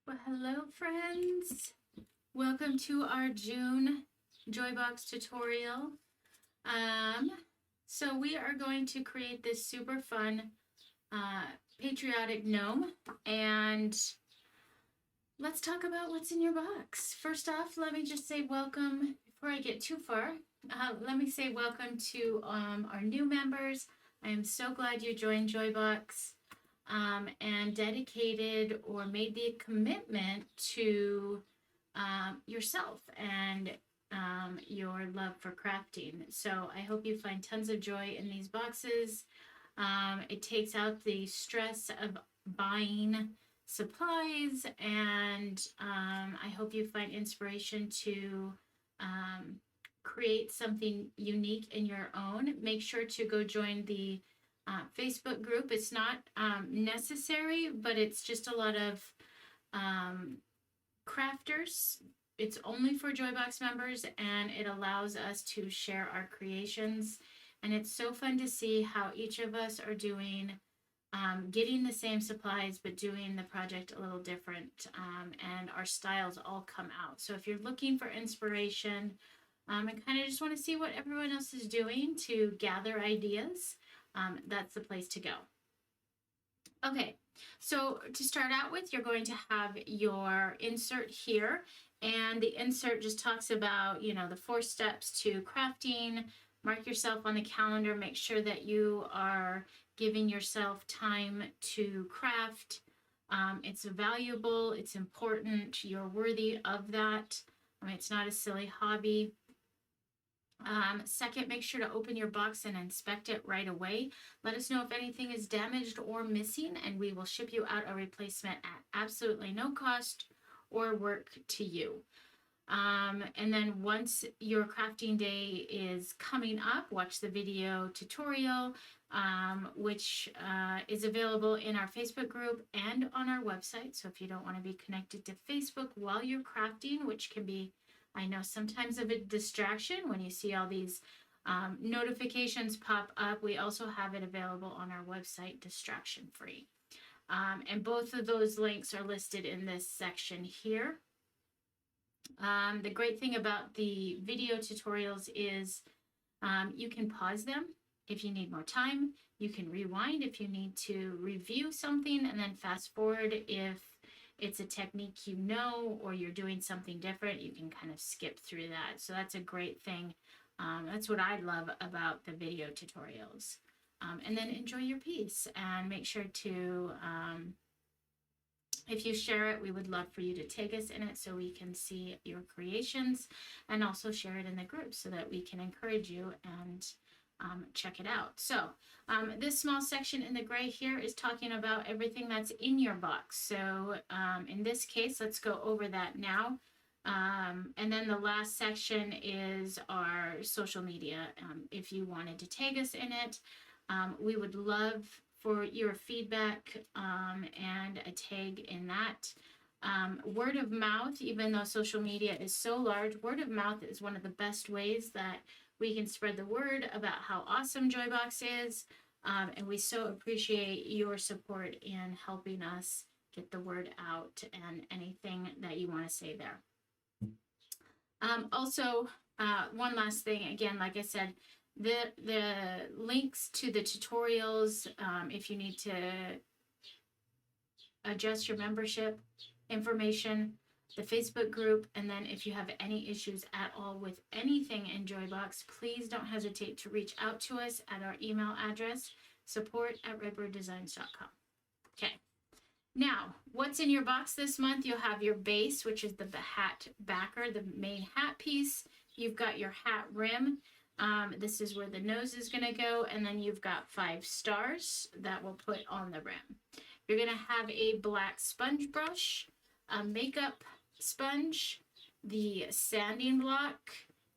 Well, hello friends. Welcome to our June Joybox tutorial. So we are going to create this super fun patriotic gnome, and let's talk about what's in your box. First off, let me just say welcome before I get too far. Let me say welcome to our new members. I am so glad you joined Joybox. And dedicated or made the commitment to yourself and your love for crafting. So I hope you find tons of joy in these boxes. It takes out the stress of buying supplies, and I hope you find inspiration to create something unique in your own. Make sure to go join the Facebook group. It's not necessary, but it's just a lot of crafters. It's only for Joybox members, and it allows us to share our creations. And it's so fun to see how each of us are doing, getting the same supplies, but doing the project a little different. And our styles all come out. So if you're looking for inspiration and kind of just want to see what everyone else is doing to gather ideas, that's the place to go. Okay, so to start out with, you're going to have your insert here, and the insert just talks about, the 4 steps to crafting. Mark yourself on the calendar, make sure that you are giving yourself time to craft. It's valuable, it's important, you're worthy of that. It's not a silly hobby. Second, make sure to open your box and inspect it right away. Let us know if anything is damaged or missing, and we will ship you out a replacement at absolutely no cost or work to you. And then once your crafting day is coming up, watch the video tutorial, which is available in our Facebook group and on our website. So if you don't want to be connected to Facebook while you're crafting, which can be, I know, sometimes of a distraction when you see all these notifications pop up, we also have it available on our website, distraction free. And both of those links are listed in this section here. The great thing about the video tutorials is you can pause them if you need more time. You can rewind if you need to review something, and then fast forward if it's a technique or you're doing something different. You can kind of skip through that. So that's a great thing. That's what I love about the video tutorials. And then enjoy your piece, and make sure to, if you share it, we would love for you to tag us in it so we can see your creations, and also share it in the group so that we can encourage you and check it out. So this small section in the gray here is talking about everything that's in your box. So in this case, let's go over that now. And then the last section is our social media. If you wanted to tag us in it, we would love for your feedback and a tag in that. Word of mouth, even though social media is so large, word of mouth is one of the best ways that we can spread the word about how awesome Joybox is. And we so appreciate your support in helping us get the word out, and anything that you want to say there. Also, one last thing, again, like I said, the links to the tutorials, if you need to adjust your membership information, the Facebook group, and then if you have any issues at all with anything in Joybox, please don't hesitate to reach out to us at our email address, support@redbyrddesigns.com. Okay. Now, what's in your box this month? You'll have your base, which is the hat backer, the main hat piece. You've got your hat rim. This is where the nose is going to go. And then you've got 5 stars that we'll put on the rim. You're going to have a black sponge brush, a makeup sponge, the sanding block.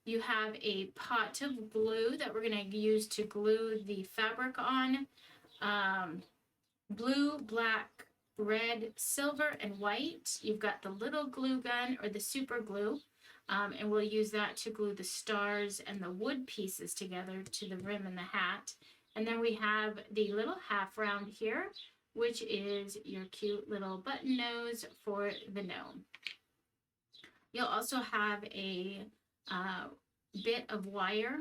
You have a pot of glue that we're going to use to glue the fabric on. Blue, black, red, silver, and white. You've got the little glue gun, or the super glue, and we'll use that to glue the stars and the wood pieces together to the rim and the hat. And then we have the little half round here, which is your cute little button nose for the gnome. You'll also have a bit of wire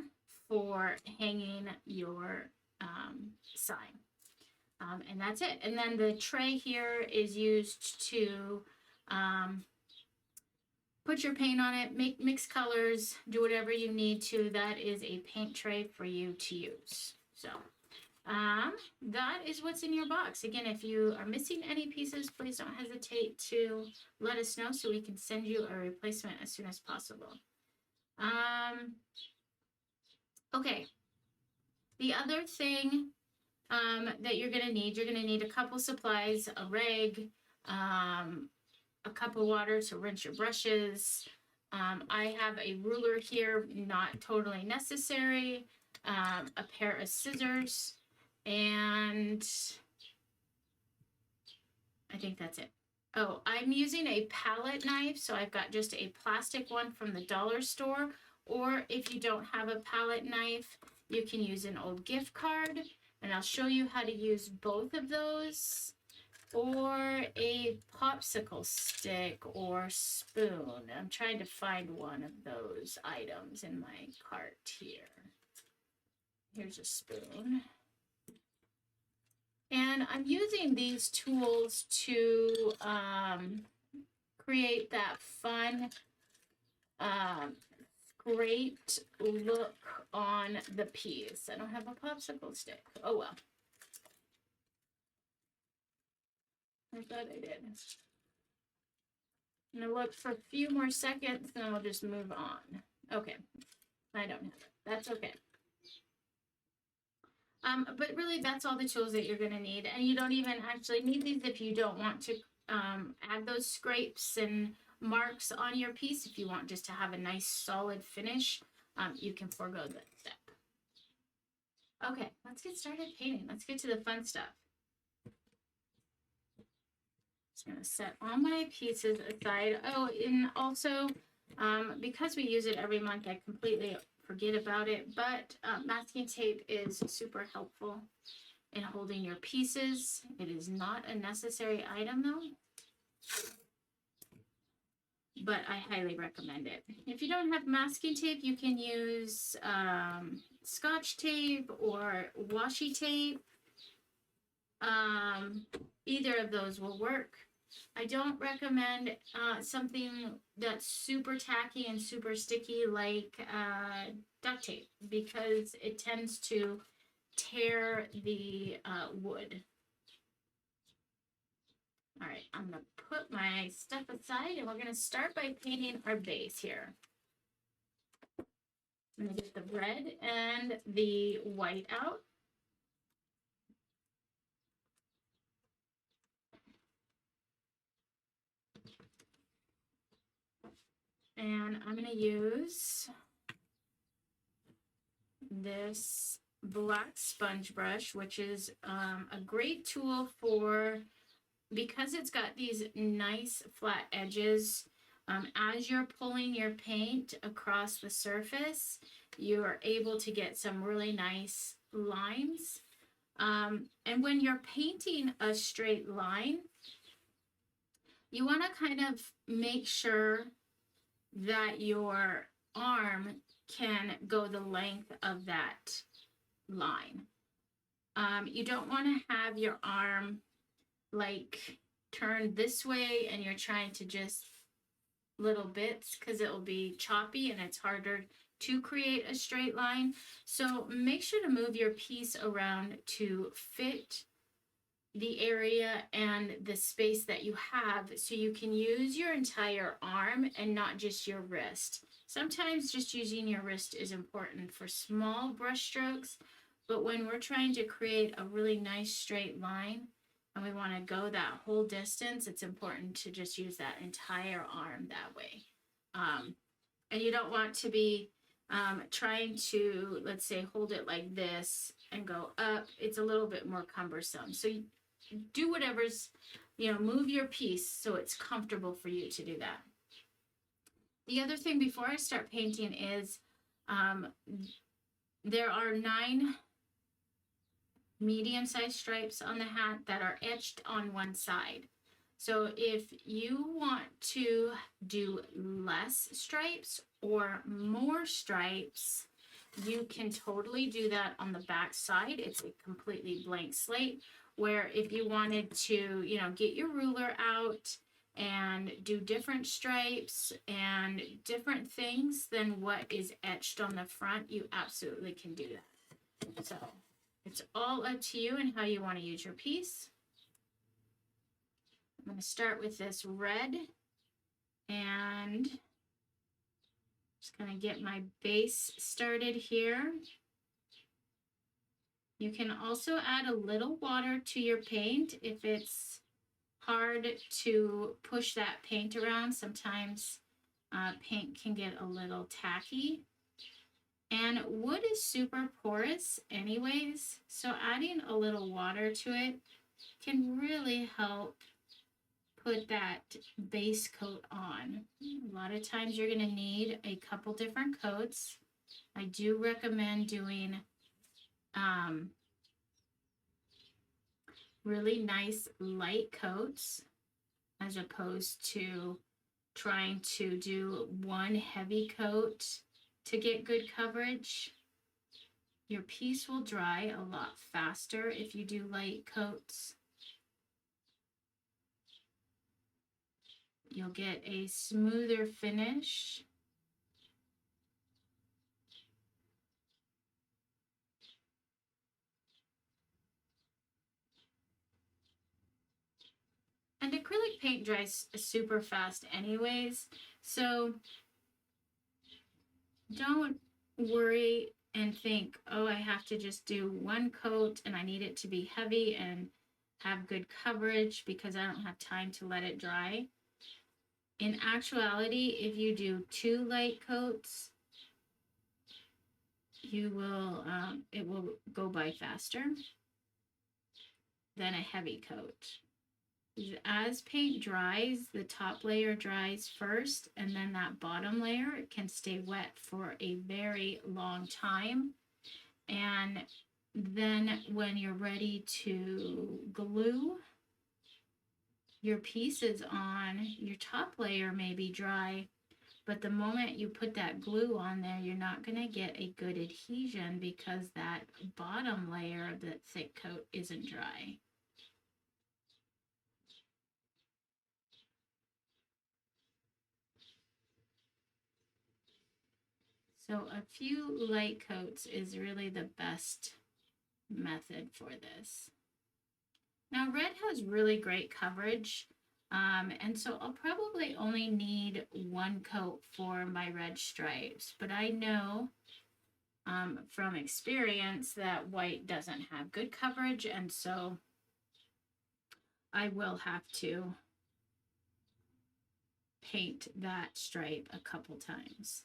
for hanging your sign. And that's it. And then the tray here is used to put your paint on it, mix colors, do whatever you need to. That is a paint tray for you to use. So that is what's in your box. Again, if you are missing any pieces, please don't hesitate to let us know so we can send you a replacement as soon as possible. Okay. The other thing that you're going to need a couple supplies, a rag, a cup of water to rinse your brushes. I have a ruler here, not totally necessary, a pair of scissors, and I think that's it. Oh, I'm using a palette knife, so I've got just a plastic one from the dollar store, or if you don't have a palette knife, you can use an old gift card, and I'll show you how to use both of those, or a popsicle stick or spoon. I'm trying to find one of those items in my cart here. Here's a spoon. And I'm using these tools to create that fun, great look on the piece. I don't have a popsicle stick. Oh well. I thought I did. I'm gonna look for a few more seconds, and I'll just move on. Okay, I don't have it. That's okay. But really, that's all the tools that you're gonna need, and you don't even actually need these if you don't want to add those scrapes and marks on your piece. If you want just to have a nice solid finish, you can forego that step. Okay, let's get started painting. Let's get to the fun stuff. Just gonna set all my pieces aside. Oh, and also, because we use it every month, I completely forget about it, but masking tape is super helpful in holding your pieces. It is not a necessary item though, but I highly recommend it. If you don't have masking tape, you can use Scotch tape or washi tape. Either of those will work. I don't recommend something that's super tacky and super sticky like duct tape, because it tends to tear the wood. All right, I'm going to put my stuff aside, and we're going to start by painting our base here. I'm going to get the red and the white out. And I'm going to use this black sponge brush, which is a great tool for, because it's got these nice flat edges, as you're pulling your paint across the surface, you are able to get some really nice lines. And when you're painting a straight line, you want to kind of make sure that your arm can go the length of that line. You don't want to have your arm like turned this way and you're trying to just little bits, because it will be choppy and it's harder to create a straight line. So make sure to move your piece around to fit the area and the space that you have, so you can use your entire arm and not just your wrist. Sometimes just using your wrist is important for small brush strokes, but when we're trying to create a really nice straight line and we want to go that whole distance, it's important to just use that entire arm that way. And you don't want to be trying to, let's say, hold it like this and go up. It's a little bit more cumbersome. So you do whatever's, move your piece so it's comfortable for you to do that. The other thing before I start painting is there are 9 medium-sized stripes on the hat that are etched on one side. So if you want to do less stripes or more stripes, you can totally do that on the back side. It's a completely blank slate, where if you wanted to, get your ruler out and do different stripes and different things than what is etched on the front, you absolutely can do that. So it's all up to you and how you want to use your piece. I'm going to start with this red, and just going to get my base started here. You can also add a little water to your paint if it's hard to push that paint around. Sometimes paint can get a little tacky. And wood is super porous anyways, so adding a little water to it can really help put that base coat on. A lot of times you're going to need a couple different coats. I do recommend doing really nice light coats as opposed to trying to do one heavy coat to get good coverage. Your piece will dry a lot faster if you do light coats. You'll get a smoother finish. And acrylic paint dries super fast anyways, so don't worry and think, oh, I have to just do one coat and I need it to be heavy and have good coverage because I don't have time to let it dry. In actuality, if you do 2 light coats, you will it will go by faster than a heavy coat. As paint dries, the top layer dries first, and then that bottom layer can stay wet for a very long time. And then when you're ready to glue your pieces on, your top layer may be dry, but the moment you put that glue on there, you're not going to get a good adhesion because that bottom layer of the thick coat isn't dry. So a few light coats is really the best method for this. Now red has really great coverage, and so I'll probably only need 1 coat for my red stripes, but I know from experience that white doesn't have good coverage, and so I will have to paint that stripe a couple times.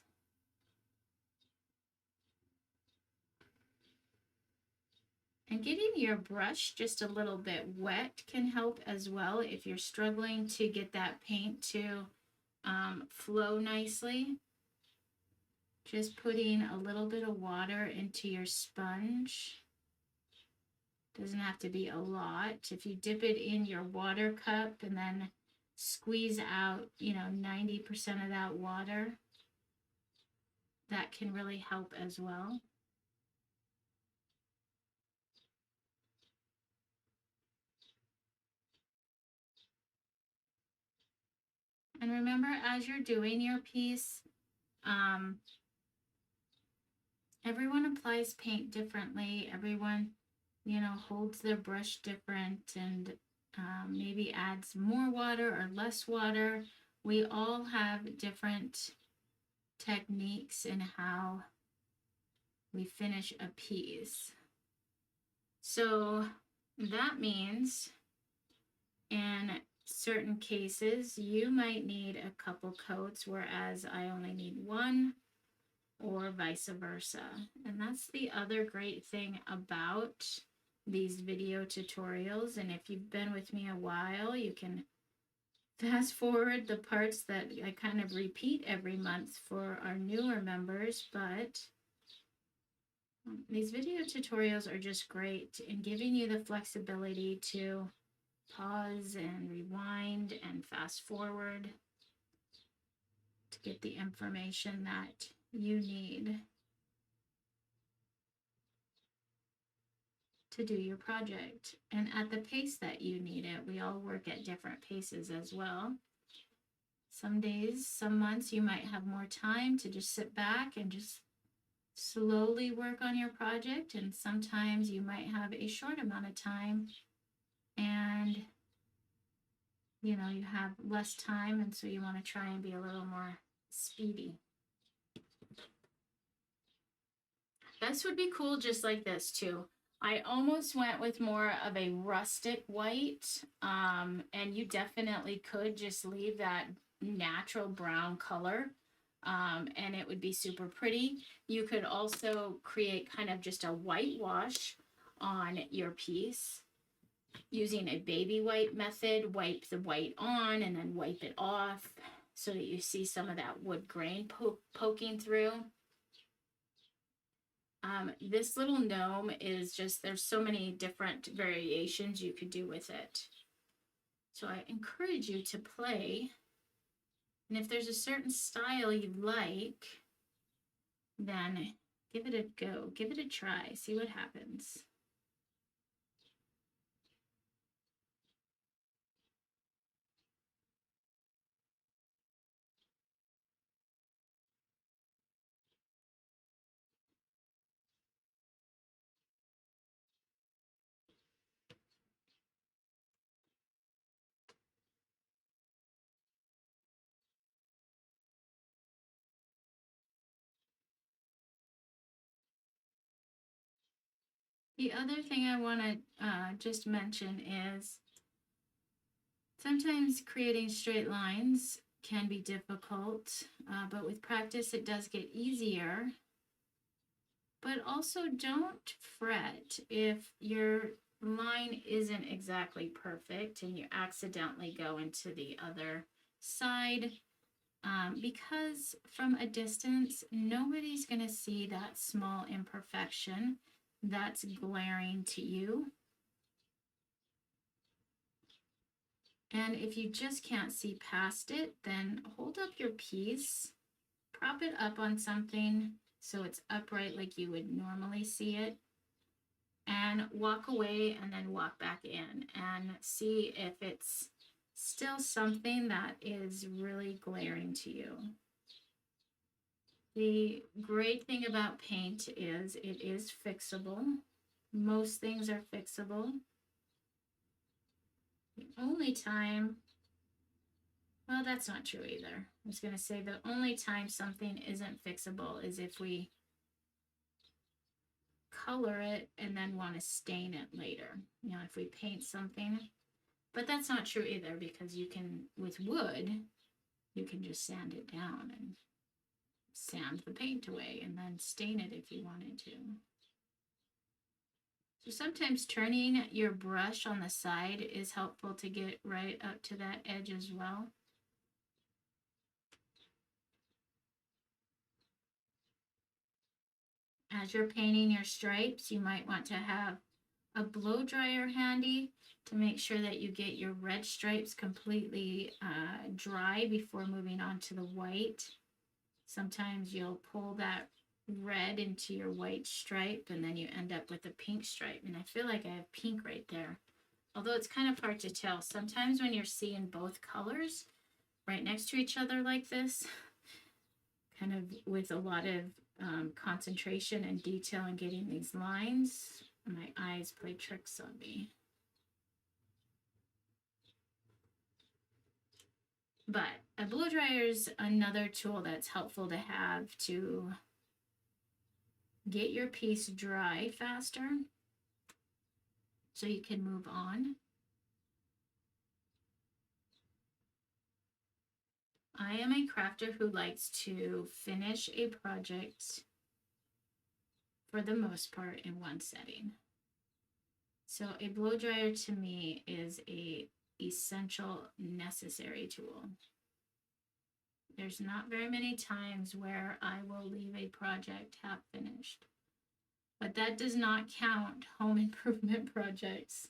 And getting your brush just a little bit wet can help as well if you're struggling to get that paint to flow nicely. Just putting a little bit of water into your sponge. Doesn't have to be a lot. If you dip it in your water cup and then squeeze out, 90% of that water, that can really help as well. And remember, as you're doing your piece, everyone applies paint differently. Everyone, holds their brush different and maybe adds more water or less water. We all have different techniques in how we finish a piece. So that means in certain cases, you might need a couple coats, whereas I only need 1, or vice versa. And that's the other great thing about these video tutorials. And if you've been with me a while, you can fast forward the parts that I kind of repeat every month for our newer members, but These video tutorials are just great in giving you the flexibility to pause and rewind and fast forward to get the information that you need to do your project and at the pace that you need it. We all work at different paces as well. Some days, some months, you might have more time to just sit back and just slowly work on your project, and sometimes you might have a short amount of time and you have less time, and so you want to try and be a little more speedy. This would be cool just like this too. I almost went with more of a rustic white, and you definitely could just leave that natural brown color, and it would be super pretty. You could also create kind of just a whitewash on your piece using a baby wipe method. Wipe the white on and then wipe it off so that you see some of that wood grain poking through. This little gnome is just, there's so many different variations you could do with it. So I encourage you to play. And if there's a certain style you like, then give it a go. Give it a try. See what happens. The other thing I want to just mention is sometimes creating straight lines can be difficult, but with practice it does get easier. But also don't fret if your line isn't exactly perfect and you accidentally go into the other side, because from a distance, nobody's going to see that small imperfection that's glaring to you. And if you just can't see past it, then hold up your piece, prop it up on something so it's upright like you would normally see it, and walk away and then walk back in and see if it's still something that is really glaring to you. The great thing about paint is it is fixable. Most things are fixable. The only time, well, that's not true either. I was going to say the only time something isn't fixable is if we color it and then want to stain it later. If we paint something. But that's not true either, because you can, with wood, you can just sand it down and sand the paint away and then stain it if you wanted to. So sometimes turning your brush on the side is helpful to get right up to that edge as well. As you're painting your stripes, you might want to have a blow dryer handy to make sure that you get your red stripes completely dry before moving on to the white. Sometimes you'll pull that red into your white stripe and then you end up with a pink stripe. And I feel like I have pink right there. Although it's kind of hard to tell. Sometimes when you're seeing both colors right next to each other like this, kind of with a lot of concentration and detail in getting these lines, my eyes play tricks on me. But a blow dryer is another tool that's helpful to have to get your piece dry faster so you can move on. I am a crafter who likes to finish a project for the most part in one setting. So a blow dryer to me is a essential, necessary tool. There's not very many times where I will leave a project half finished. but that does not count home improvement projects.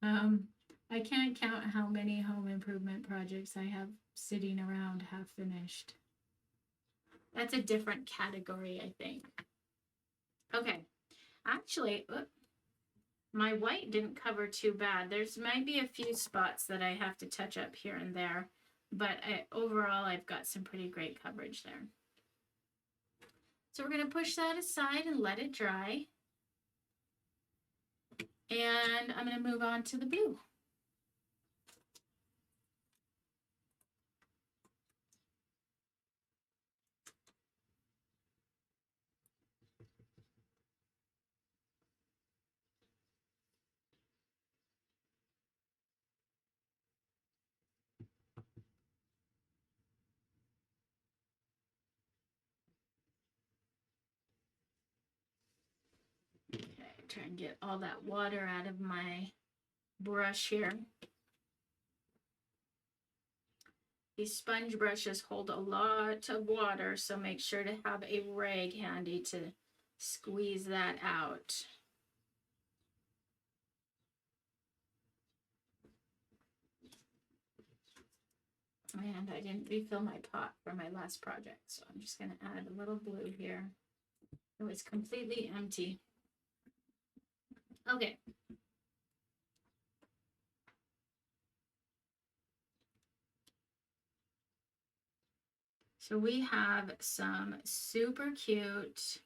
I can't count how many home improvement projects I have sitting around half finished. That's a different category, I think. Okay, actually, my white didn't cover too bad. There's might be a few spots that I have to touch up here and there, but overall I've got some pretty great coverage there. So we're going to push that aside and let it dry. And I'm going to move on to the blue. Okay, try and get all that water out of my brush here. These sponge brushes hold a lot of water, so make sure to have a rag handy to squeeze that out. And I didn't refill my pot for my last project, so I'm just going to add a little blue here. It was completely empty. Okay. So we have some super cute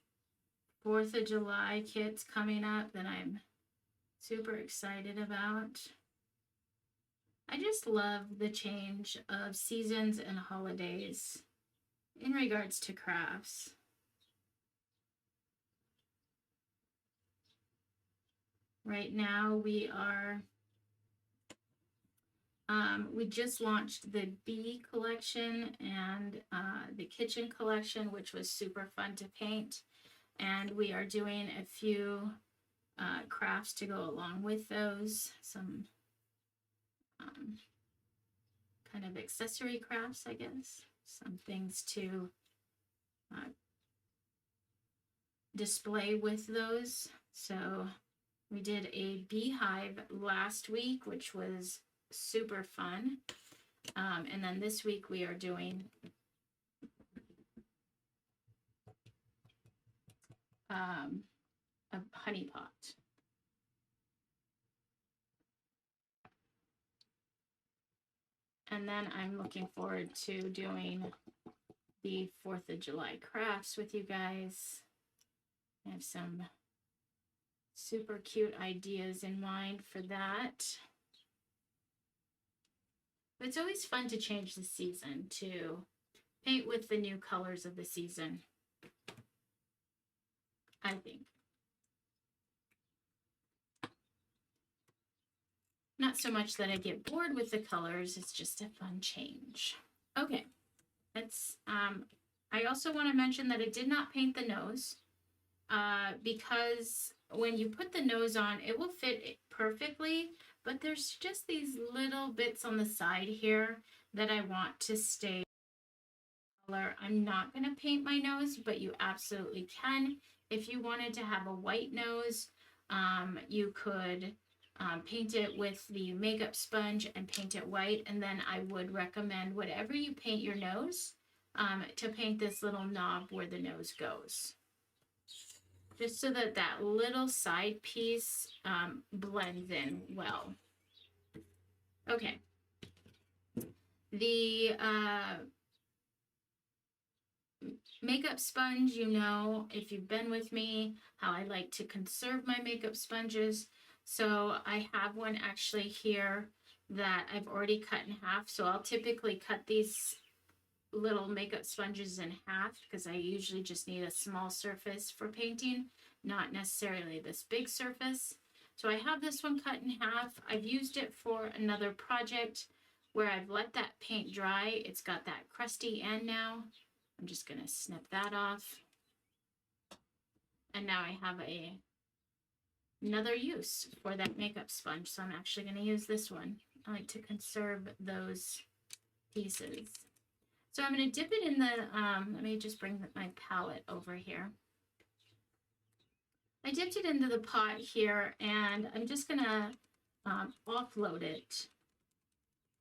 4th of July kits coming up that I'm super excited about. I just love the change of seasons and holidays in regards to crafts. Right now we are, we just launched the bee collection and the kitchen collection, which was super fun to paint. And we are doing a few crafts to go along with those, some kind of accessory crafts, I guess, some things to display with those. So we did a beehive last week, which was super fun. And then this week we are doing a honey pot. And then I'm looking forward to doing the 4th of July crafts with you guys. I have some super cute ideas in mind for that. But it's always fun to change the season, to paint with the new colors of the season, I think. Not so much that I get bored with the colors, it's just a fun change. Okay, let's, I also want to mention that I did not paint the nose because when you put the nose on, it will fit perfectly, but there's just these little bits on the side here that I want to stay color. I'm not going to paint my nose, but you absolutely can. If you wanted to have a white nose, you could paint it with the makeup sponge and paint it white, and then I would recommend whatever you paint your nose to paint this little knob where the nose goes, just so that that little side piece blends in well. Okay. The makeup sponge, you know, if you've been with me, how I like to conserve my makeup sponges. So I have one actually here that I've already cut in half. So I'll typically cut these little makeup sponges in half because I usually just need a small surface for painting, not necessarily this big surface. So I have this one cut in half. I've used it for another project where I've let that paint dry. It's got that crusty end now. I'm just going to snip that off. And now I have another use for that makeup sponge. So I'm actually going to use this one. I like to conserve those pieces. So I'm going to dip it in the, let me just bring my palette over here. I dipped it into the pot here, and I'm just gonna offload it.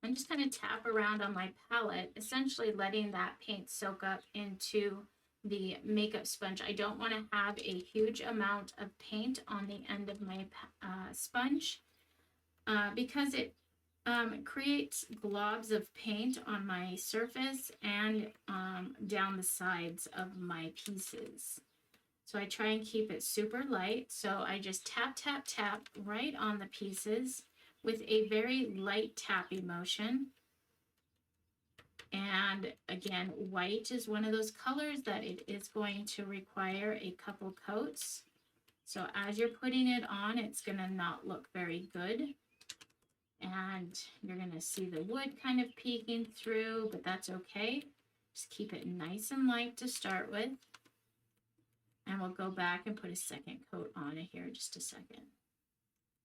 I'm just gonna tap around on my palette, essentially letting that paint soak up into the makeup sponge. I don't want to have a huge amount of paint on the end of my sponge because it creates globs of paint on my surface and down the sides of my pieces. So I try and keep it super light. So I just tap, tap, tap right on the pieces with a very light tappy motion. And again, white is one of those colors that it is going to require a couple coats. So as you're putting it on, it's going to not look very good. And you're going to see the wood kind of peeking through, but that's okay. Just keep it nice and light to start with. And we'll go back and put a second coat on it here in just a second.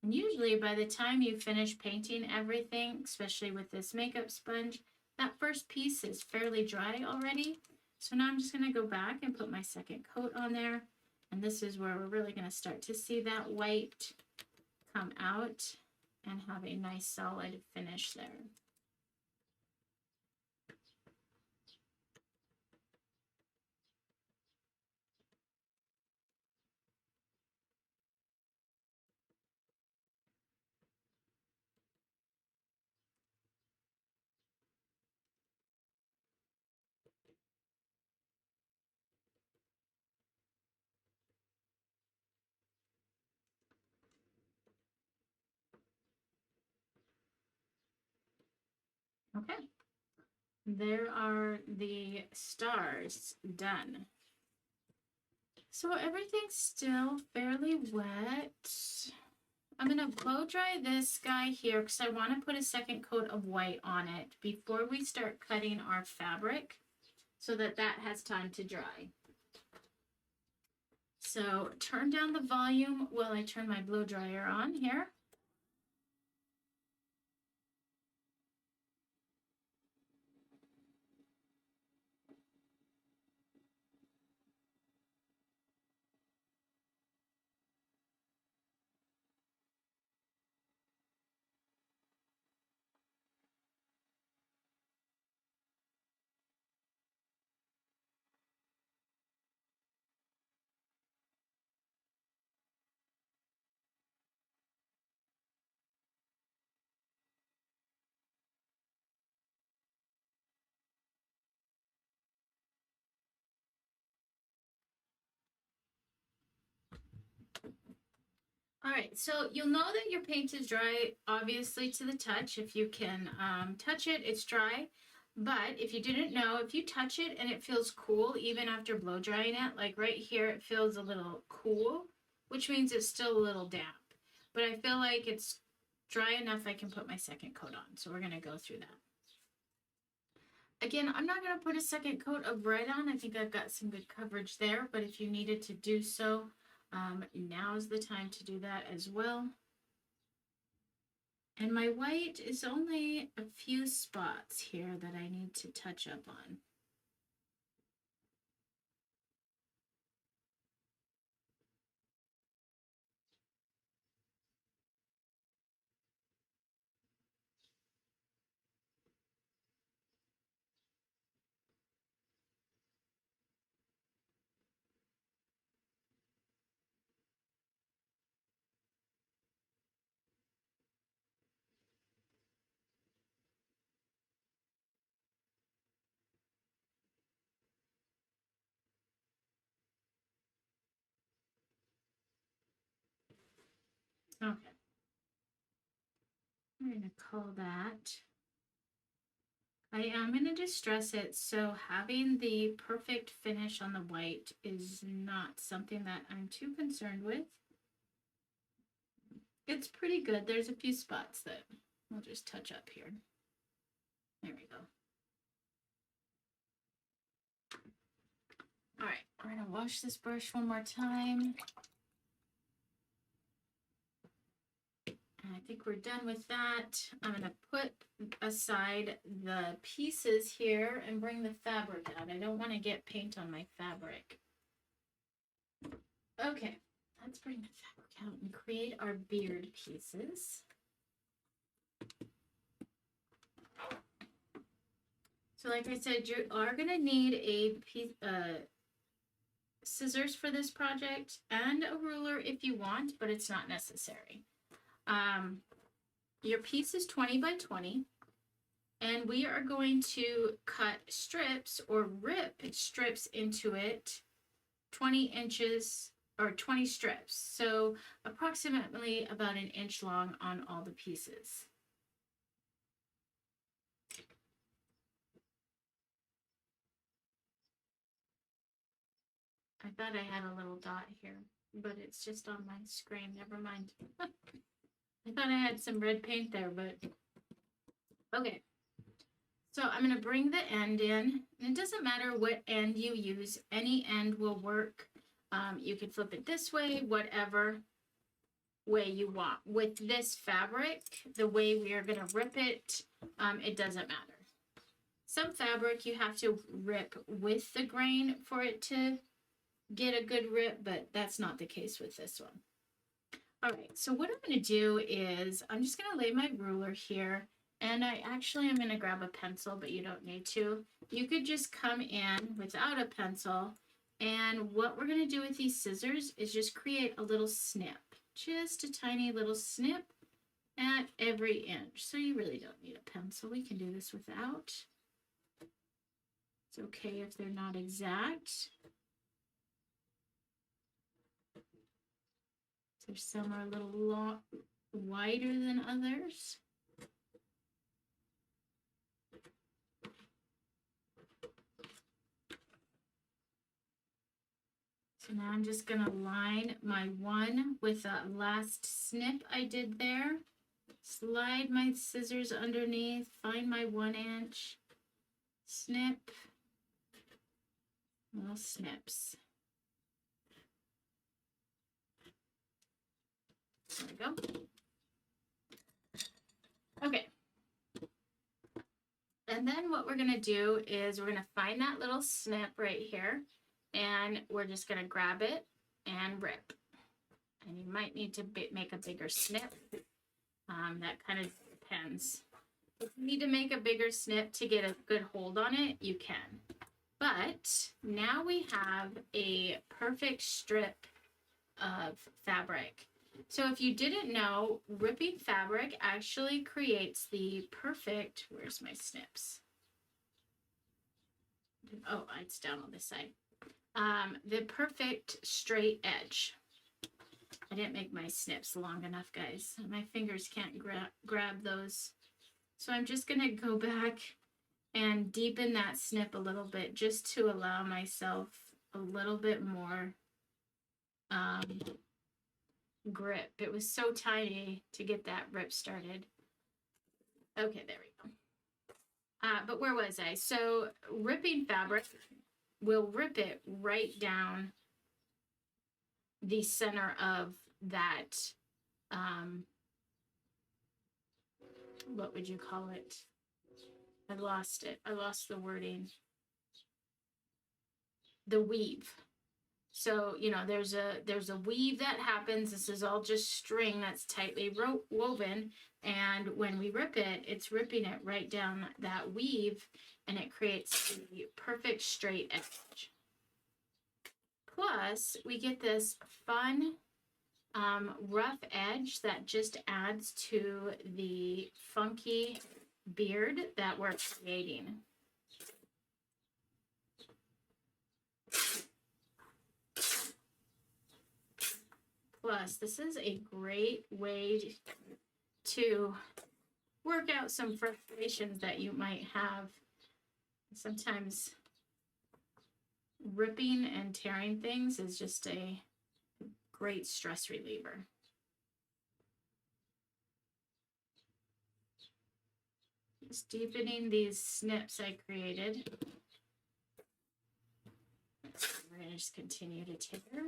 And usually by the time you finish painting everything, especially with this makeup sponge, that first piece is fairly dry already. So now I'm just going to go back and put my second coat on there. And this is where we're really going to start to see that white come out and have a nice solid finish there. Okay, there are the stars done. So everything's still fairly wet. I'm going to blow dry this guy here because I want to put a second coat of white on it before we start cutting our fabric so that that has time to dry. So turn down the volume while I turn my blow dryer on here. All right, so you'll know that your paint is dry, obviously, to the touch. If you can touch it, it's dry. But if you didn't know, if you touch it and it feels cool, even after blow drying it, like right here, it feels a little cool, which means it's still a little damp. But I feel like it's dry enough I can put my second coat on. So we're going to go through that. Again, I'm not going to put a second coat of red on. I think I've got some good coverage there. But if you needed to do so, now's the time to do that as well. And my white is only a few spots here that I need to touch up on. Okay. I'm going to call that. I am going to distress it, so having the perfect finish on the white is not something that I'm too concerned with. It's pretty good. There's a few spots that we'll just touch up here. There we go. All right, we're going to wash this brush one more time. I think we're done with that. I'm going to put aside the pieces here and bring the fabric out. I don't want to get paint on my fabric. Okay, let's bring the fabric out and create our beard pieces. So like I said, you are going to need a piece, scissors for this project and a ruler if you want, but it's not necessary. Your piece is 20 by 20, and we are going to cut strips or rip strips into it 20 inches or 20 strips. So approximately about an inch long on all the pieces. I thought I had a little dot here, but it's just on my screen. Never mind. I thought I had some red paint there, but okay. So I'm going to bring the end in. And it doesn't matter what end you use. Any end will work. You can flip it this way, whatever way you want. With this fabric, the way we are going to rip it, it doesn't matter. Some fabric you have to rip with the grain for it to get a good rip, but that's not the case with this one. All right, so what I'm going to do is I'm just going to lay my ruler here, and I actually am going to grab a pencil, but you don't need to. You could just come in without a pencil, and what we're going to do with these scissors is just create a little snip, just a tiny little snip at every inch. So you really don't need a pencil. We can do this without. It's okay if they're not exact. So some are a little wider than others. So now I'm just going to line my one with that last snip I did there. Slide my scissors underneath, find my 1 inch, snip, little snips. There we go. Okay. And then what we're going to do is we're going to find that little snip right here, and we're just going to grab it and rip. And you might need to make a bigger snip. That kind of depends. If you need to make a bigger snip to get a good hold on it, you can. But now we have a perfect strip of fabric. So if you didn't know, ripping fabric actually creates the perfect, where's my snips? Oh, it's down on this side. The perfect straight edge. I didn't make my snips long enough, guys. My fingers can't grab those. So I'm just going to go back and deepen that snip a little bit just to allow myself a little bit more grip. It was so tiny to get that rip started. Okay, there we go. But where was I? So ripping fabric, we'll rip it right down the center of that, what would you call it? I lost it. I lost the wording. The weave. So, you know, there's a weave that happens. This is all just string that's tightly woven. And when we rip it, it's ripping it right down that weave, and it creates the perfect straight edge. Plus, we get this fun rough edge that just adds to the funky beard that we're creating. Plus, this is a great way to work out some frustrations that you might have. Sometimes ripping and tearing things is just a great stress reliever. Just deepening these snips I created. We're going to just continue to tear.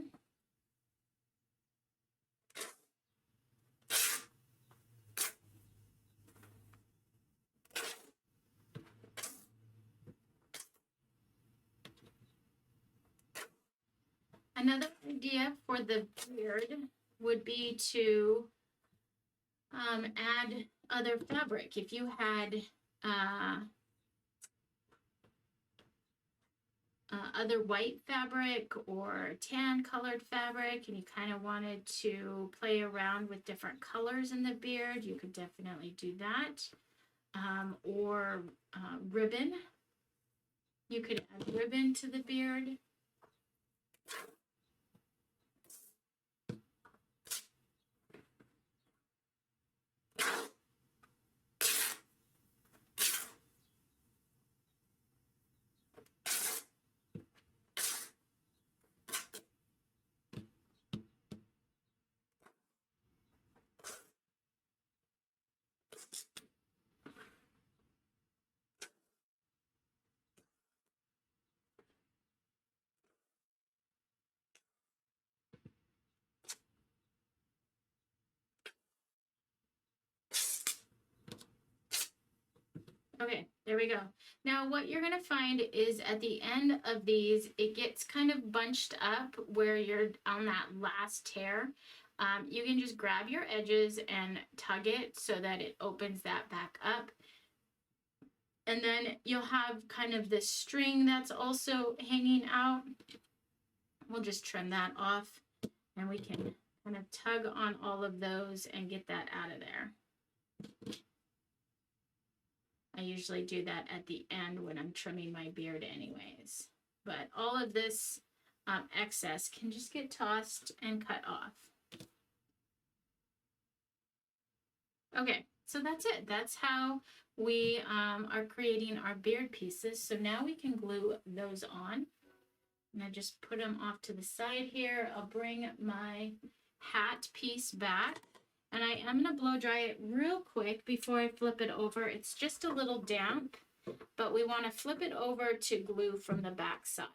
Another idea for the beard would be to add other fabric. If you had other white fabric or tan colored fabric and you kind of wanted to play around with different colors in the beard, you could definitely do that. Or ribbon. You could add ribbon to the beard. Okay, there we go. Now what you're gonna find is at the end of these, it gets kind of bunched up where you're on that last tear. You can just grab your edges and tug it so that it opens that back up. And then you'll have kind of this string that's also hanging out. We'll just trim that off and we can kind of tug on all of those and get that out of there. I usually do that at the end when I'm trimming my beard anyways. But all of this excess can just get tossed and cut off. Okay, so that's it. That's how we are creating our beard pieces. So now we can glue those on. And I just put them off to the side here. I'll bring my hat piece back. And I am going to blow dry it real quick before I flip it over. It's just a little damp, but we want to flip it over to glue from the back side.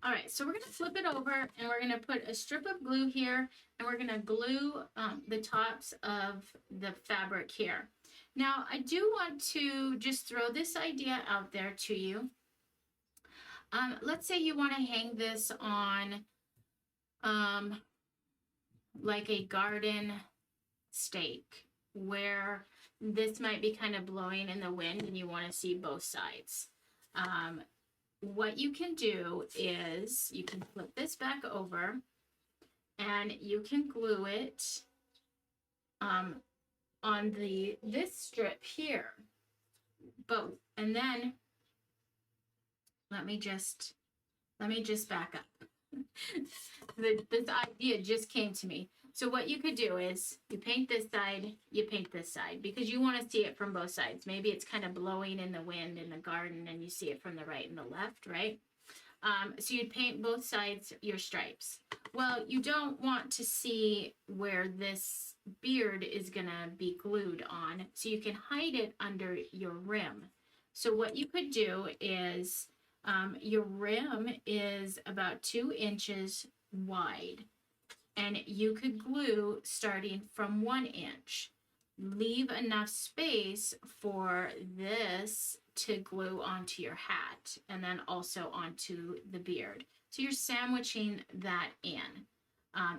All right, so we're going to flip it over and we're going to put a strip of glue here and we're going to glue the tops of the fabric here. Now, I do want to just throw this idea out there to you. Let's say you want to hang this on like a garden stake where this might be kind of blowing in the wind and you want to see both sides. What you can do is you can flip this back over and you can glue it on this strip here. And then let me just back up. This idea just came to me. So what you could do is you paint this side, you paint this side, because you want to see it from both sides. Maybe it's kind of blowing in the wind in the garden and you see it from the right and the left, right? So you'd paint both sides your stripes. Well, you don't want to see where this beard is gonna be glued on, so you can hide it under your rim. So what you could do is your rim is about 2 inches wide, and you could glue starting from 1 inch. Leave enough space for this to glue onto your hat and then also onto the beard. So you're sandwiching that in.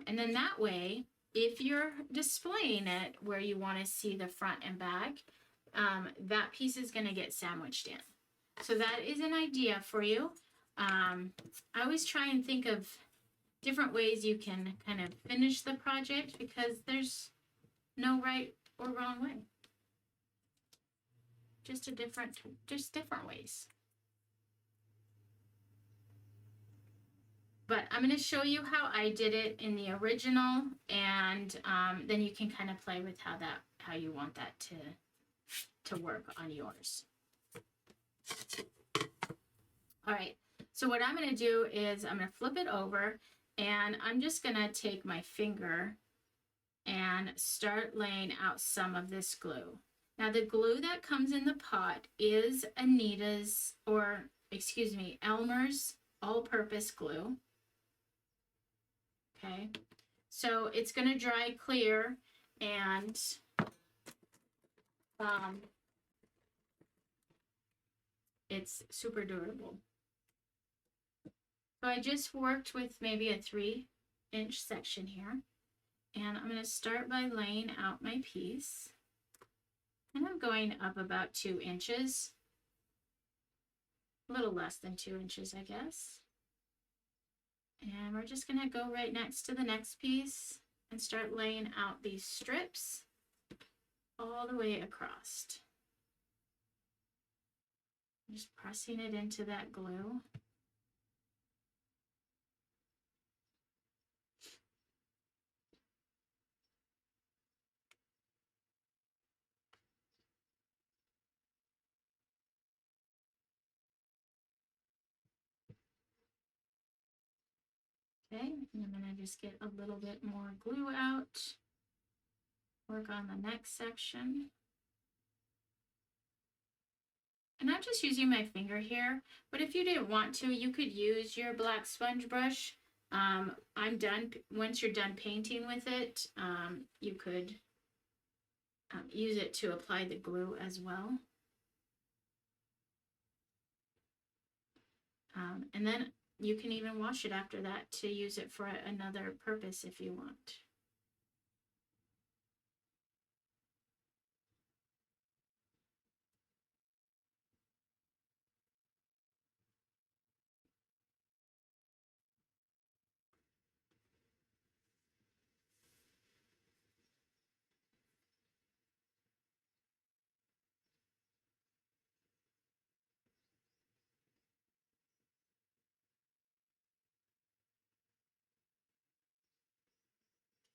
And then that way, if you're displaying it where you want to see the front and back, that piece is going to get sandwiched in. So that is an idea for you. I always try and think of different ways you can kind of finish the project because there's no right or wrong way. Just different ways. But I'm going to show you how I did it in the original, and then you can kind of play with how you want that to work on yours. All right, so what I'm going to do is I'm going to flip it over, And I'm just going to take my finger and start laying out some of this glue. Now the glue that comes in the pot is Anita's, or excuse me, Elmer's all-purpose glue. Okay, so it's going to dry clear, and it's super durable. So I just worked with maybe a 3-inch section here, and I'm going to start by laying out my piece, and I'm going up about 2 inches, a little less than 2 inches, I guess. And we're just going to go right next to the next piece and start laying out these strips all the way across. Just pressing it into that glue. Okay, and I'm going to just get a little bit more glue out. Work on the next section. And I'm just using my finger here, but if you didn't want to, you could use your black sponge brush. I'm done. Once you're done painting with it, you could use it to apply the glue as well. And then you can even wash it after that to use it for another purpose if you want.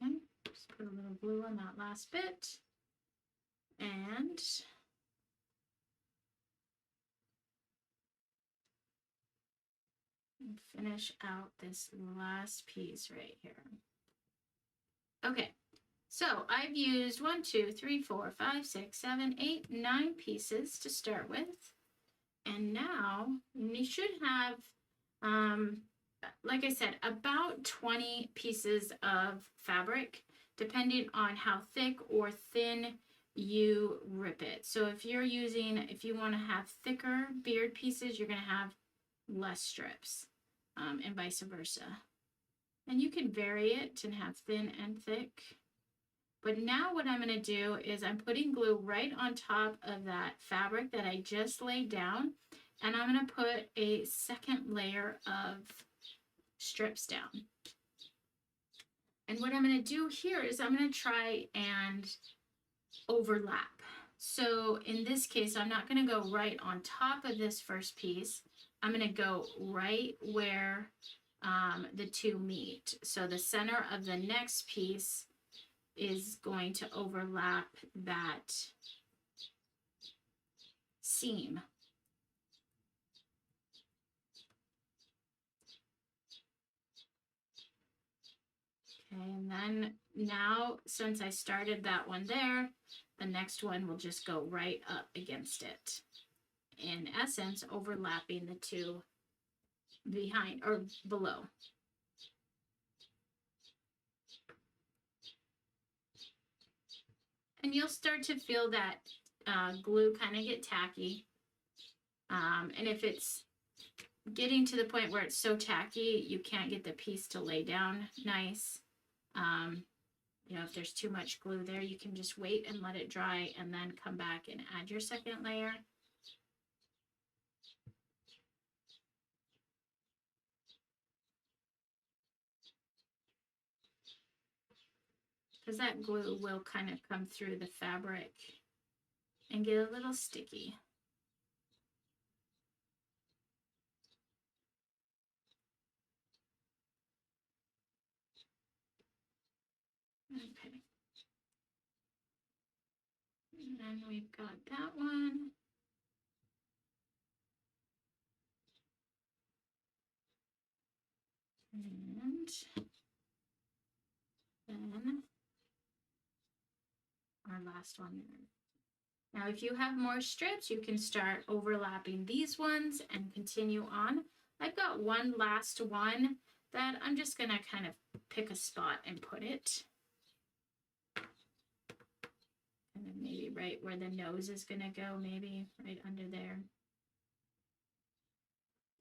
Okay, just put a little glue on that last bit, and finish out this last piece right here. Okay, so I've used 1, 2, 3, 4, 5, 6, 7, 8, 9 pieces to start with. And now you should have, like I said, about 20 pieces of fabric, depending on how thick or thin you rip it. So if you want to have thicker beard pieces, you're going to have less strips, and vice versa. And you can vary it and have thin and thick. But now what I'm going to do is I'm putting glue right on top of that fabric that I just laid down, and I'm going to put a second layer of strips down. And what I'm going to do here is I'm going to try and overlap. So in this case, I'm not going to go right on top of this first piece. I'm going to go right where the two meet. So the center of the next piece is going to overlap that seam. Okay, and then now, since I started that one there, the next one will just go right up against it. In essence, overlapping the two behind or below. And you'll start to feel that glue kind of get tacky. And if it's getting to the point where it's so tacky, you can't get the piece to lay down nice. You know, if there's too much glue there, you can just wait and let it dry and then come back and add your second layer. Because that glue will kind of come through the fabric and get a little sticky. Okay. And then we've got that one. And then our last one there. Now, if you have more strips, you can start overlapping these ones and continue on. I've got one last one that I'm just gonna kind of pick a spot and put it. And then maybe right where the nose is gonna go, maybe right under there.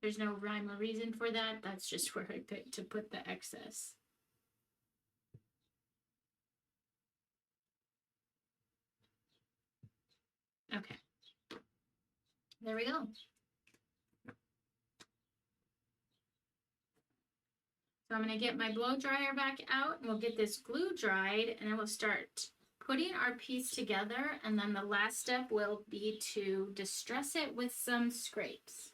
There's no rhyme or reason for that. That's just where I picked to put the excess. Okay. There we go. So I'm going to get my blow dryer back out and we'll get this glue dried and then we'll start putting our piece together, and then the last step will be to distress it with some scrapes.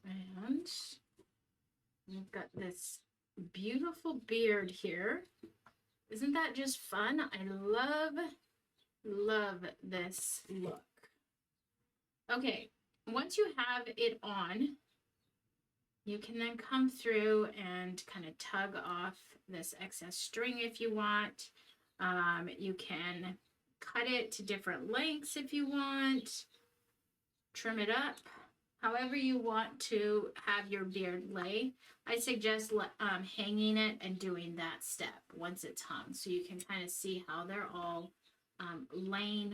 And we've got this beautiful beard here. Isn't that just fun? I love this look. Okay, once you have it on, you can then come through and kind of tug off this excess string if you want. You can cut it to different lengths if you want, trim it up, however you want to have your beard lay. I suggest hanging it and doing that step once it's hung, so you can kind of see how they're all laying,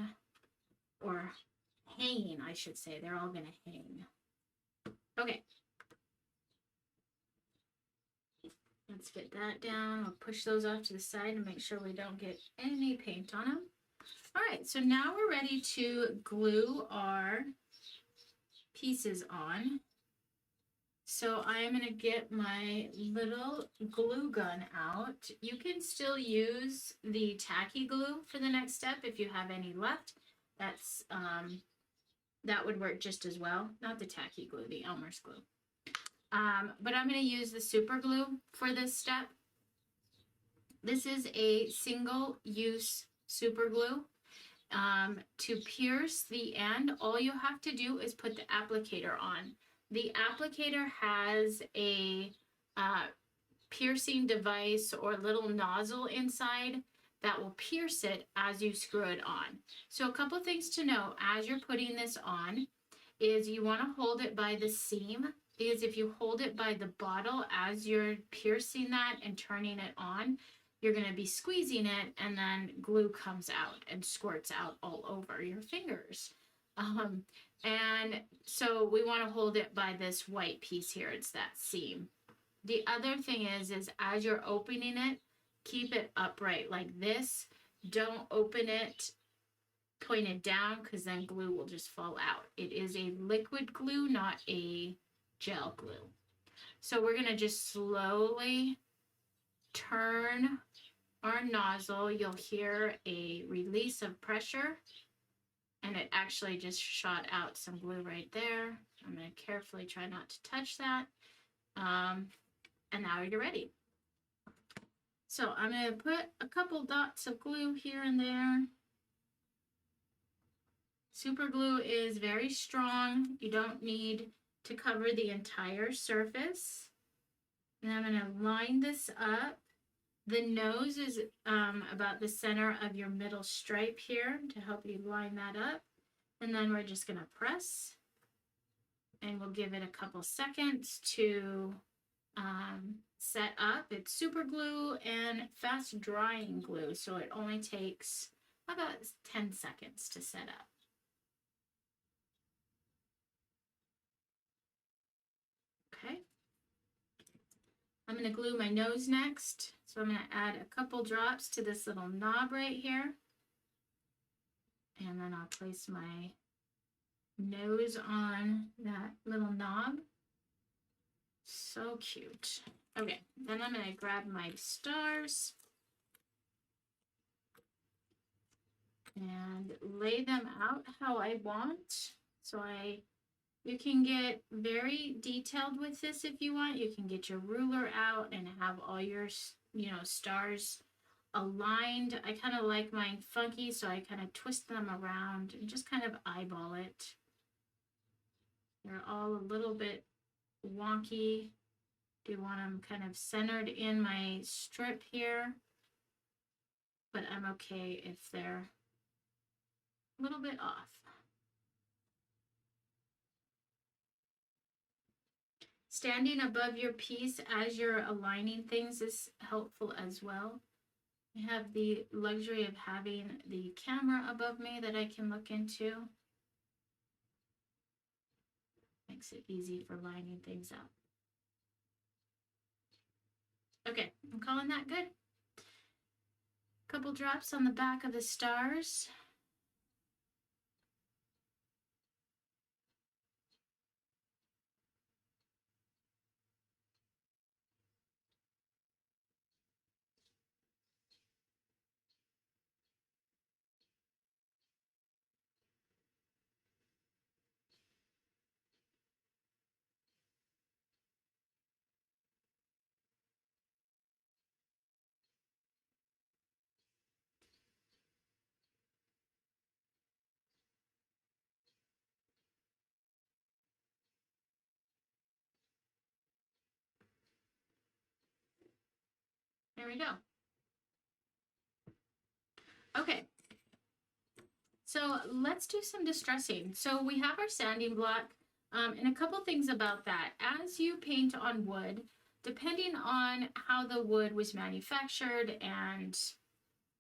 or hanging, I should say. They're all going to hang. Okay. Let's get that down. I'll push those off to the side and make sure we don't get any paint on them. All right, so now we're ready to glue our pieces on. So I'm going to get my little glue gun out. You can still use the tacky glue for the next step if you have any left. That's that would work just as well. Not the tacky glue, the Elmer's glue. But I'm going to use the super glue for this step. This is a single-use super glue. To pierce the end, all you have to do is put the applicator on. The applicator has a piercing device or little nozzle inside that will pierce it as you screw it on. So a couple things to know as you're putting this on is you want to hold it by the seam, because if you hold it by the bottle as you're piercing that and turning it on, you're going to be squeezing it and then glue comes out and squirts out all over your fingers. And so we want to hold it by this white piece here. It's that seam. The other thing is as you're opening it, keep it upright like this. Don't open it pointed down, because then glue will just fall out. It is a liquid glue, not a gel glue. So we're going to just slowly turn our nozzle. You'll hear a release of pressure, and it actually just shot out some glue right there. I'm going to carefully try not to touch that. And now you're ready. So I'm going to put a couple dots of glue here and there. Super glue is very strong. You don't need to cover the entire surface. And I'm going to line this up. The nose is about the center of your middle stripe here to help you line that up. And then we're just going to press. And we'll give it a couple seconds to set up. It's super glue and fast drying glue, so it only takes about 10 seconds to set up. I'm going to glue my nose next. So I'm going to add a couple drops to this little knob right here. And then I'll place my nose on that little knob. So cute. Okay, then I'm going to grab my stars and lay them out how I want. So you can get very detailed with this if you want. You can get your ruler out and have all your, stars aligned. I kind of like mine funky, so I kind of twist them around and just kind of eyeball it. They're all a little bit wonky. Do want them kind of centered in my strip here, but I'm okay if they're a little bit off. Standing above your piece as you're aligning things is helpful as well. I have the luxury of having the camera above me that I can look into. Makes it easy for lining things up. Okay, I'm calling that good. Couple drops on the back of the stars. There we go. Okay, so let's do some distressing. So we have our sanding block, and a couple things about that. As you paint on wood, depending on how the wood was manufactured and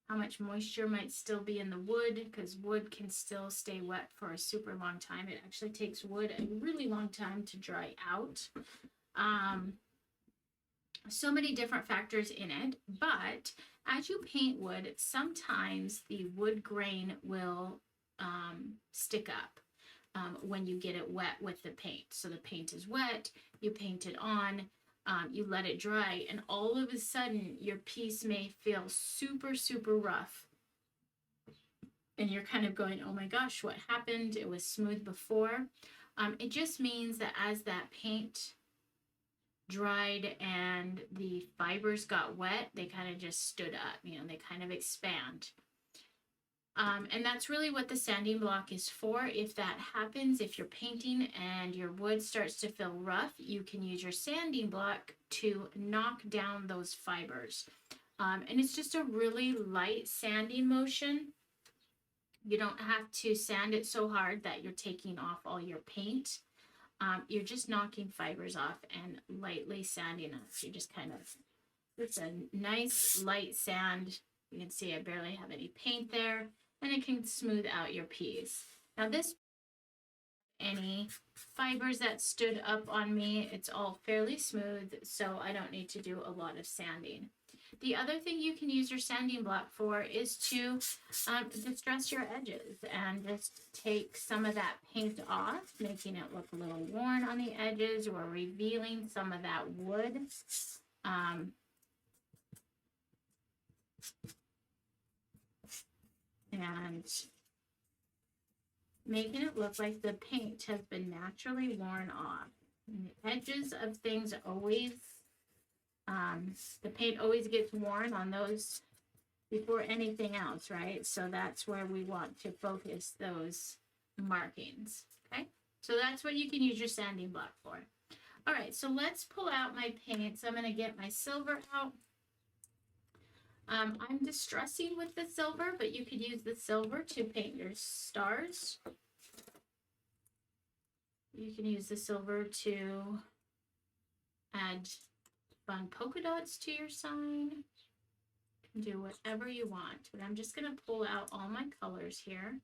how much moisture might still be in the wood, because wood can still stay wet for a super long time. It actually takes wood a really long time to dry out. So many different factors in it, but as you paint wood, sometimes the wood grain will stick up when you get it wet with the paint. So the paint is wet, you paint it on, you let it dry, and all of a sudden your piece may feel super, super rough. And you're kind of going, oh my gosh, what happened? It was smooth before. It just means that as that paint dried and the fibers got wet, they kind of just stood up, they kind of expand. And that's really what the sanding block is for. If that happens, if you're painting and your wood starts to feel rough, you can use your sanding block to knock down those fibers. And it's just a really light sanding motion. You don't have to sand it so hard that you're taking off all your paint. You're just knocking fibers off and lightly sanding it. So you just kind of, it's a nice light sand. You can see I barely have any paint there, and it can smooth out your piece. Now this, any fibers that stood up on me, it's all fairly smooth, so I don't need to do a lot of sanding. The other thing you can use your sanding block for is to distress your edges and just take some of that paint off, making it look a little worn on the edges or revealing some of that wood. And making it look like the paint has been naturally worn off. And the edges of things always, the paint always gets worn on those before anything else, right? So that's where we want to focus those markings, okay? So that's what you can use your sanding block for. All right, so let's pull out my paints. I'm gonna get my silver out. I'm distressing with the silver, but you could use the silver to paint your stars. You can use the silver to add fun polka dots to your sign. You can do whatever you want, but I'm just going to pull out all my colors here.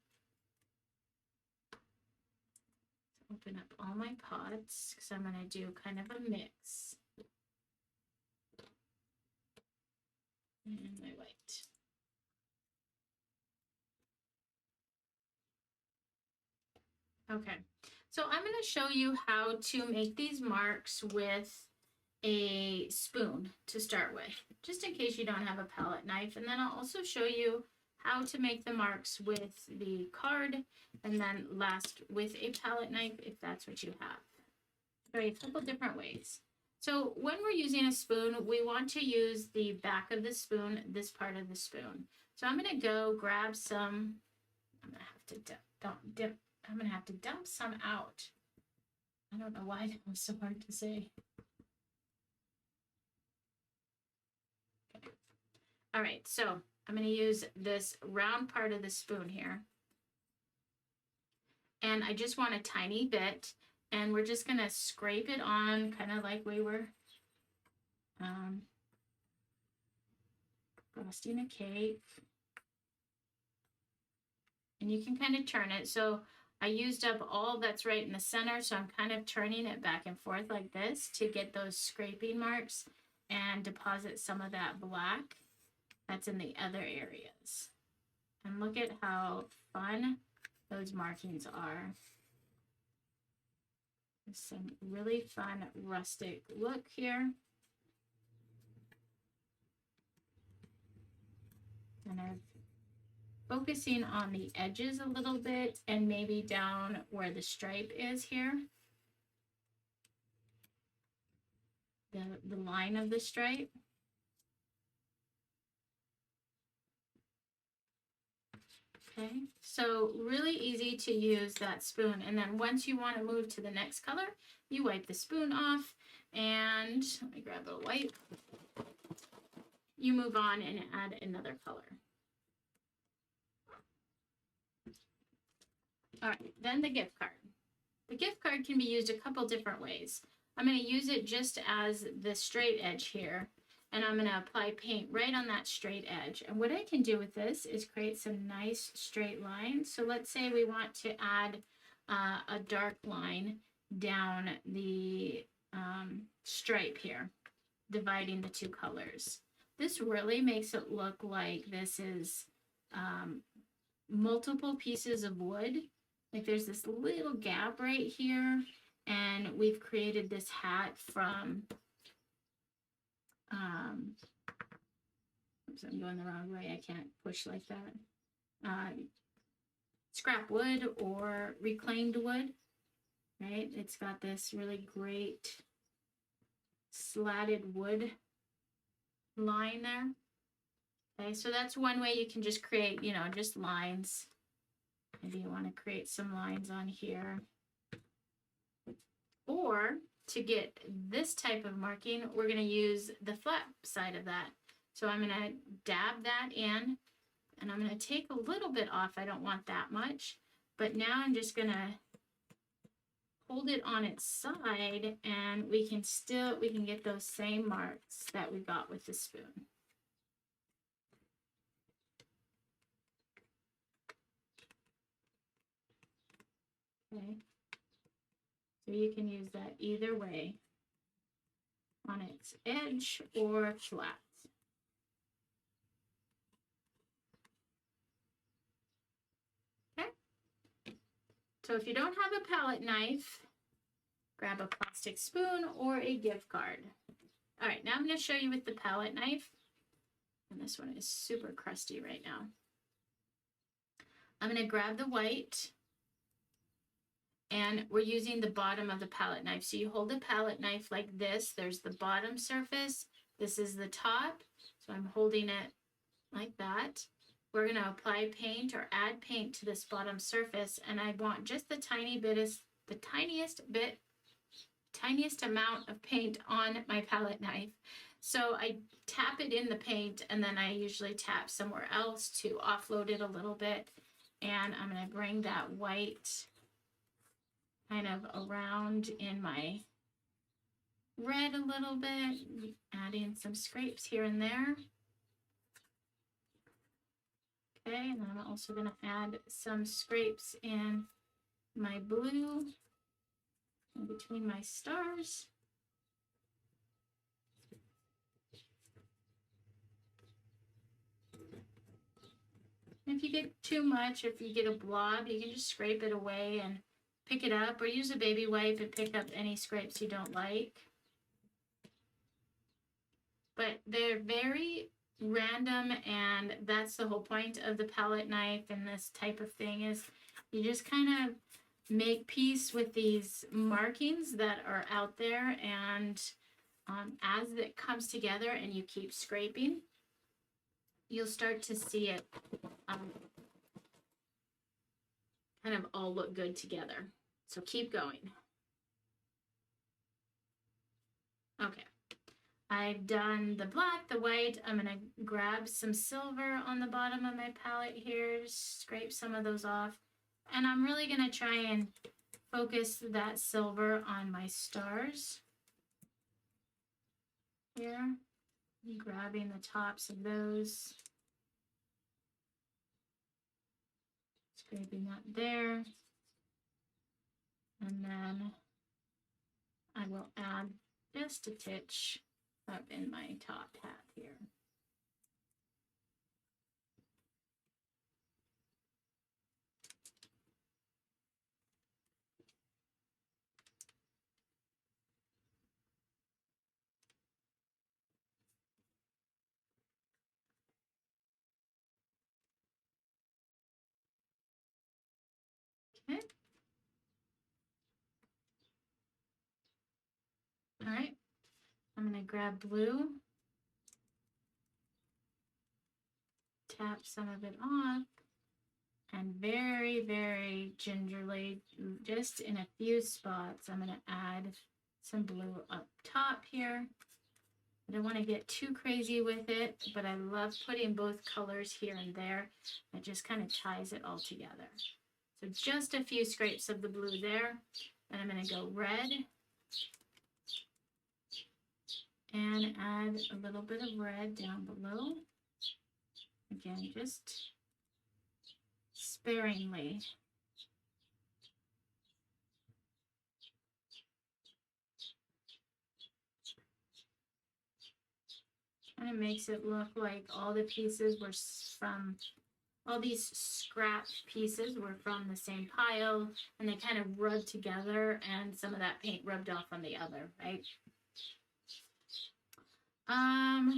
Open up all my pots because I'm going to do kind of a mix. and my white. Okay, so I'm going to show you how to make these marks with a spoon to start with, just in case you don't have a palette knife. And then I'll also show you how to make the marks with the card, and then last with a palette knife if that's what you have. Okay, a couple different ways. So when we're using a spoon, we want to use the back of the spoon, this part of the spoon. So I'm going to go grab some, I'm going to have to I'm going to have to dump some out. I don't know why that was so hard to say. Okay. All right, so I'm going to use this round part of the spoon here. And I just want a tiny bit, and we're just going to scrape it on, kind of like we were frosting a cake. And you can kind of turn it. So I used up all that's right in the center, so I'm kind of turning it back and forth like this to get those scraping marks and deposit some of that black that's in the other areas. And look at how fun those markings are. There's some really fun rustic look here. Kind of focusing on the edges a little bit and maybe down where the stripe is here. The line of the stripe. Okay, so really easy to use that spoon. And then once you want to move to the next color, you wipe the spoon off, and let me grab a wipe. You move on and add another color. All right, then the gift card. The gift card can be used a couple different ways. I'm going to use it just as the straight edge here, and I'm going to apply paint right on that straight edge. And what I can do with this is create some nice straight lines. So let's say we want to add a dark line down the stripe here, dividing the two colors. This really makes it look like this is multiple pieces of wood. Like there's this little gap right here, and we've created this hat from, oops, I'm going the wrong way, I can't push like that. Scrap wood or reclaimed wood, right? It's got this really great slatted wood line there. Okay, so that's one way you can just create, just lines. Maybe you want to create some lines on here. Or to get this type of marking, we're going to use the flat side of that. So I'm going to dab that in, and I'm going to take a little bit off. I don't want that much. But now I'm just going to hold it on its side, and we can get those same marks that we got with the spoon. Okay, so you can use that either way, on its edge or flat. Okay, so if you don't have a palette knife, grab a plastic spoon or a gift card. All right, now I'm going to show you with the palette knife, and this one is super crusty right now. I'm going to grab the white, and we're using the bottom of the palette knife. So you hold the palette knife like this. There's the bottom surface. This is the top. So I'm holding it like that. We're going to apply paint or add paint to this bottom surface. And I want just the tiniest amount of paint on my palette knife. So I tap it in the paint, and then I usually tap somewhere else to offload it a little bit. And I'm going to bring that white kind of around in my red a little bit, adding some scrapes here and there. Okay, and then I'm also going to add some scrapes in my blue in between my stars. If you get too much, if you get a blob, you can just scrape it away and pick it up, or use a baby wipe and pick up any scrapes you don't like. But they're very random, and that's the whole point of the palette knife and this type of thing, is you just kind of make peace with these markings that are out there, and as it comes together and you keep scraping, you'll start to see it kind of all look good together. So keep going. Okay. I've done the black, the white. I'm going to grab some silver on the bottom of my palette here, scrape some of those off. And I'm really going to try and focus that silver on my stars here. I'm grabbing the tops of those. Scraping that there. And then I will add just a titch up in my top hat here. Okay. All right. I'm going to grab blue, tap some of it off, and very, very gingerly, just in a few spots, I'm going to add some blue up top here. I don't want to get too crazy with it, but I love putting both colors here and there. It just kind of ties it all together. So just a few scrapes of the blue there. Then I'm going to go red and add a little bit of red down below. Again, just sparingly. And it makes it look like all the pieces were from, all these scrap pieces were from the same pile, and they kind of rubbed together, and some of that paint rubbed off on the other, right?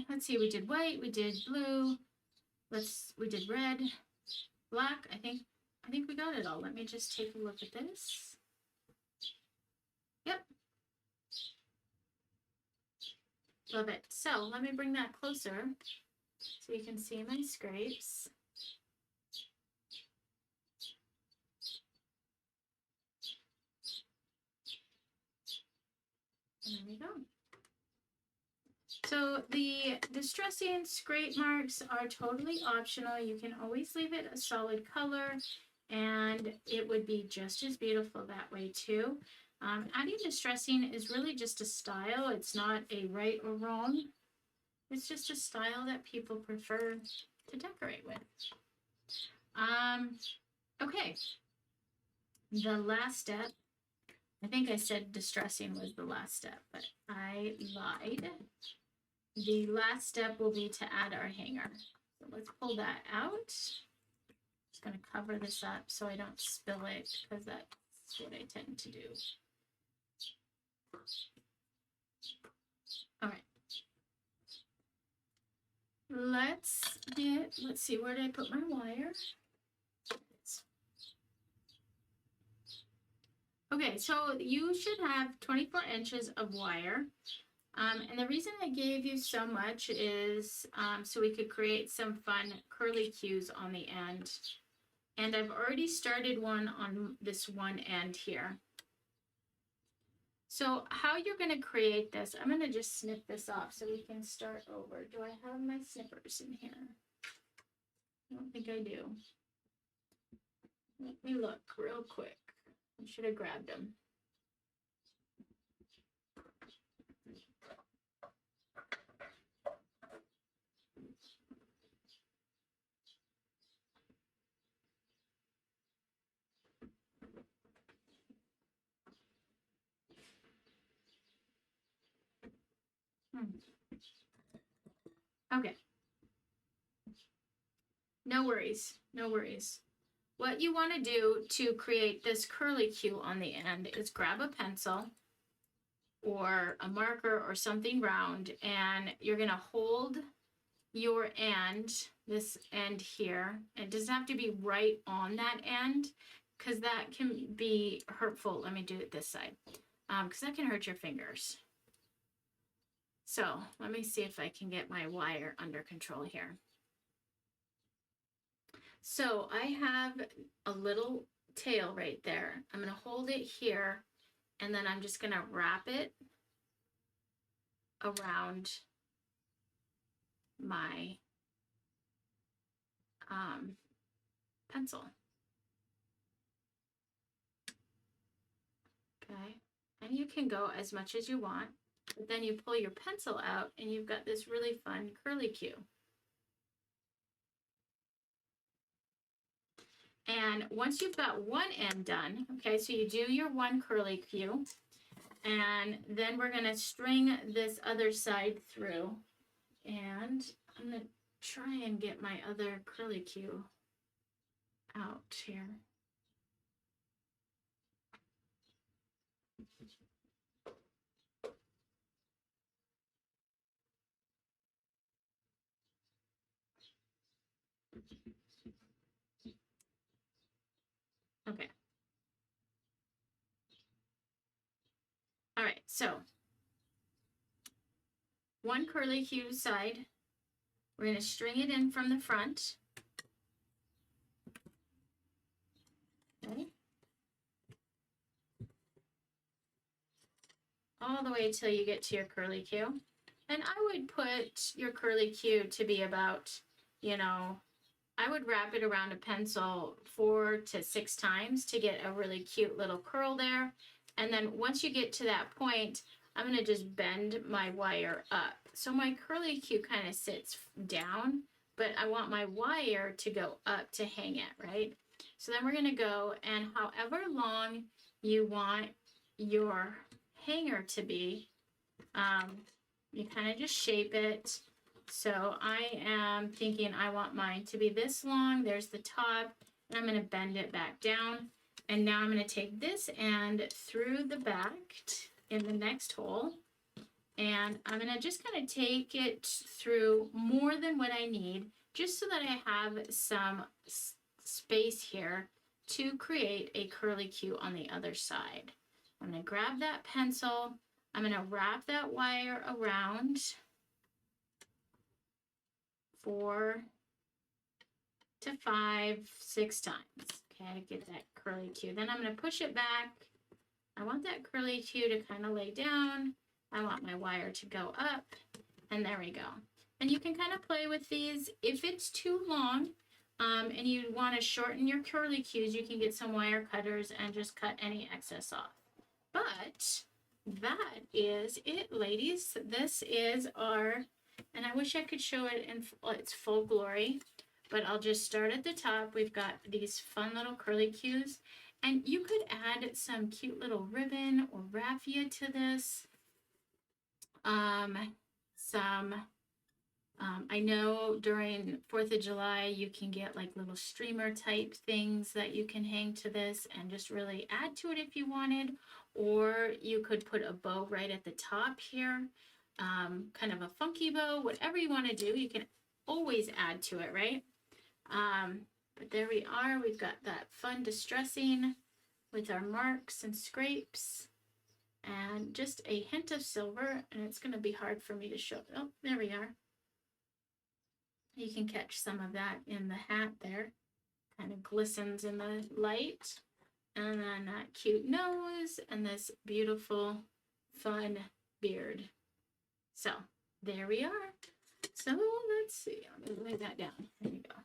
Let's see, we did white, we did blue, we did red, black. I think we got it all. Let me just take a look at this. Yep. Love it. So let me bring that closer so you can see my scrapes. And there we go. So the distressing scrape marks are totally optional. You can always leave it a solid color, and it would be just as beautiful that way too. Adding distressing is really just a style. It's not a right or wrong. It's just a style that people prefer to decorate with. Okay. The last step, I think I said distressing was the last step, but I lied. The last step will be to add our hanger. So let's pull that out. Just going to cover this up so I don't spill it, because that's what I tend to do. All right. Let's see, where did I put my wire? Okay, so you should have 24 inches of wire. And the reason I gave you so much is so we could create some fun curly cues on the end. And I've already started one on this one end here. So how you're going to create this, I'm going to just snip this off so we can start over. Do I have my snippers in here? I don't think I do. Let me look real quick. I should have grabbed them. Okay. No worries. No worries. What you want to do to create this curly Q on the end is grab a pencil or a marker or something round, and you're going to hold your end, this end here. It doesn't have to be right on that end because that can be hurtful. Let me do it this side because that can hurt your fingers. So let me see if I can get my wire under control here. So I have a little tail right there. I'm going to hold it here, and then I'm just going to wrap it around my pencil. Okay, and you can go as much as you want, but then you pull your pencil out and you've got this really fun curly Q. And once you've got one end done, okay, so you do your one curly Q, and then we're gonna string this other side through, and I'm gonna try and get my other curly Q out here. Okay. All right, so one curly Q side, we're going to string it in from the front. Okay. All the way till you get to your curly Q. And I would put your curly Q to be about, you know, I would wrap it around a pencil 4 to 6 times to get a really cute little curl there. And then once you get to that point, I'm going to just bend my wire up. So my curly Q kind of sits down, but I want my wire to go up to hang it, right? So then we're going to go, and however long you want your hanger to be, you kind of just shape it. So I am thinking I want mine to be this long. There's the top, and I'm going to bend it back down. And now I'm going to take this end through the back in the next hole, and I'm going to just kind of take it through more than what I need, just so that I have some space here to create a curly Q on the other side. I'm going to grab that pencil. I'm going to wrap that wire around 4 to 5, 6 times. Okay, to get that curly Q. Then I'm going to push it back. I want that curly Q to kind of lay down. I want my wire to go up, and there we go. And you can kind of play with these. If it's too long and you want to shorten your curly Qs, you can get some wire cutters and just cut any excess off. But that is it, ladies. This is our, and I wish I could show it in its full glory, but I'll just start at the top. We've got these fun little curly Qs, and you could add some cute little ribbon or raffia to this. I know during 4th of July, you can get like little streamer type things that you can hang to this and just really add to it if you wanted, or you could put a bow right at the top here, kind of a funky bow, whatever you want to do, you can always add to it, right? But there we are. We've got that fun distressing with our marks and scrapes and just a hint of silver, and it's going to be hard for me to show. Oh, there we are. You can catch some of that in the hat there. Kind of glistens in the light. And then that cute nose and this beautiful, fun beard. So there we are. So let's see. I'm going to lay that down. There we go.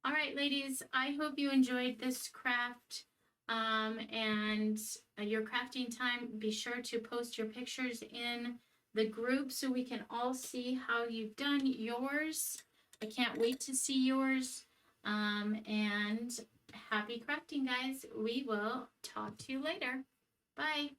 All right, ladies, I hope you enjoyed this craft and your crafting time. Be sure to post your pictures in the group so we can all see how you've done yours. I can't wait to see yours. And happy crafting, guys. We will talk to you later. Bye.